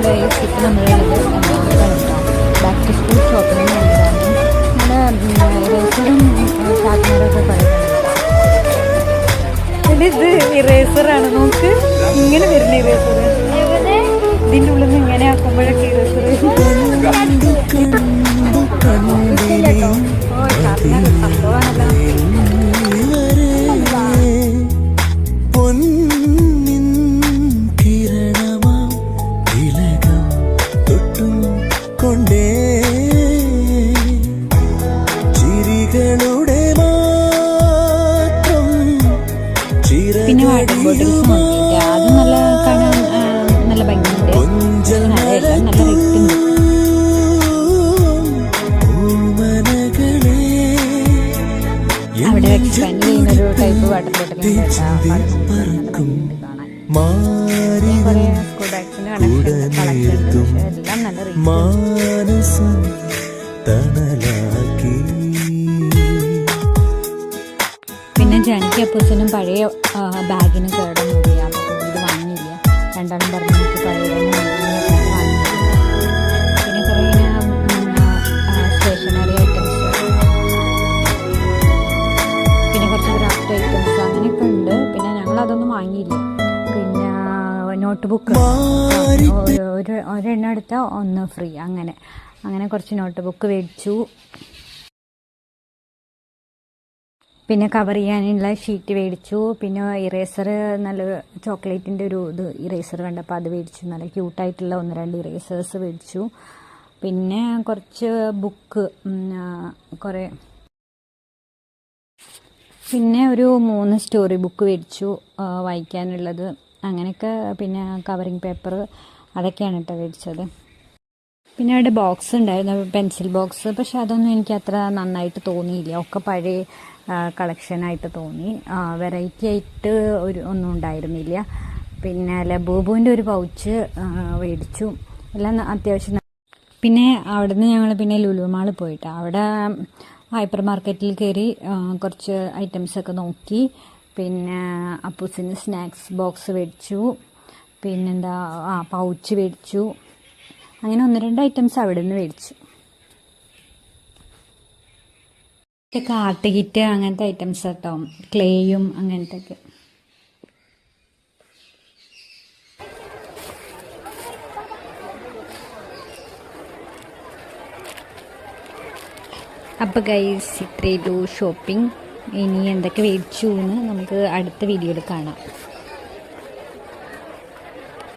Guys ഇപ്പം നമ്മളുള്ളത് back to school shopping നല്ലതാണ്. നല്ല ഇറേസറും ഷാർപ്പനറൊക്കെ പറയുന്നത്. ഇത് ഇറേസറാണ്, നോക്ക് ഇങ്ങനെ വരുന്ന ഇറേസർ. ഇതിൻ്റെ ഉള്ളിൽ നിന്ന് ഇങ്ങനെ ആക്കുമ്പോഴൊക്കെ ഇറേസർ ഷാർപ്പനർ സംഭവമാണല്ലോ. പിന്നെ വാട്ടർ ബോട്ടിൽസ് നോക്കിയിട്ട് അത് നല്ല കാണാൻ നല്ല ഭംഗിയുണ്ട്. നല്ല റേറ്റ് ഉണ്ട്. അവിടെ എക്സ്പാൻഡ് ചെയ്യുന്നൊരു ടൈപ്പ് വാട്ടർ ബോട്ടിൽ കാണാൻ. കുറേ സ്കൂൾ ബാഗ്സിൻ്റെ കളക്ഷൻ പക്ഷേ എല്ലാം നല്ല റേറ്റ്. പിന്നെ ജാനകി അപ്പൂച്ചനും പഴയ ബാഗിന് കേടൊന്നുമില്ല. ഇത് വാങ്ങിയില്ല, രണ്ടാളും പറഞ്ഞു എനിക്ക് പഴയതൊന്നും വാങ്ങിയില്ല. പിന്നെ കുറേ സ്റ്റേഷനറി ഐറ്റംസ്, പിന്നെ കുറച്ച് ക്രാഫ്റ്റ് ഐറ്റംസ് അങ്ങനെയൊക്കെ ഉണ്ട്. പിന്നെ ഞങ്ങളതൊന്നും വാങ്ങിയില്ല. പിന്നെ നോട്ട് ബുക്ക് ഒരെണ്ണം എടുത്താൽ ഒന്ന് ഫ്രീ, അങ്ങനെ കുറച്ച് നോട്ട് ബുക്ക് മേടിച്ചു. പിന്നെ കവർ ചെയ്യാനുള്ള ഷീറ്റ് മേടിച്ചു. പിന്നെ ഇറേസർ നല്ല ചോക്ലേറ്റിൻ്റെ ഒരു ഇറേസർ കണ്ടപ്പോൾ അത് മേടിച്ചു. നല്ല ക്യൂട്ടായിട്ടുള്ള 1-2 ഇറേസേഴ്സ് മേടിച്ചു. പിന്നെ കുറച്ച് ബുക്ക് പിന്നെ ഒരു 3 സ്റ്റോറി ബുക്ക് മേടിച്ചു വായിക്കാനുള്ളത്. അങ്ങനെയൊക്കെ. പിന്നെ കവറിങ് പേപ്പർ അതൊക്കെയാണ് കേട്ടോ മേടിച്ചത്. പിന്നെ അവിടെ ബോക്സ് ഉണ്ടായിരുന്നു, പെൻസിൽ ബോക്സ്. പക്ഷെ അതൊന്നും എനിക്ക് അത്ര നന്നായിട്ട് തോന്നിയില്ല. ഒക്കെ പഴയ കളക്ഷനായിട്ട് തോന്നി. വെറൈറ്റി ആയിട്ട് ഒന്നും ഉണ്ടായിരുന്നില്ല. പിന്നെ ലബൂബുവിൻ്റെ ഒരു പൗച്ച് മേടിച്ചു. എല്ലാം അത്യാവശ്യം. പിന്നെ അവിടെ നിന്ന് ഞങ്ങൾ പിന്നെ ലുലു മാളിൽ പോയിട്ട് അവിടെ ഹൈപ്പർ മാർക്കറ്റിൽ കയറി കുറച്ച് ഐറ്റംസൊക്കെ നോക്കി. പിന്നെ അപ്പൂസിന് സ്നാക്സ് ബോക്സ് മേടിച്ചു. പിന്നെന്താ പൗച്ച് മേടിച്ചു. അങ്ങനെ 1-2 ഐറ്റംസ് അവിടെ നിന്ന് മേടിച്ചു. കാർട്ട് കിറ്റ് അങ്ങനത്തെ ഐറ്റംസ് കേട്ടോ, ക്ലേയും അങ്ങനത്തെ ഒക്കെ. അപ്പോൾ ഗൈസ് ഇത്രയുള്ളൂ ഷോപ്പിംഗ്. ഇനി എന്തൊക്കെ മേടിച്ചു എന്ന് നമുക്ക് അടുത്ത വീഡിയോയിൽ കാണാം.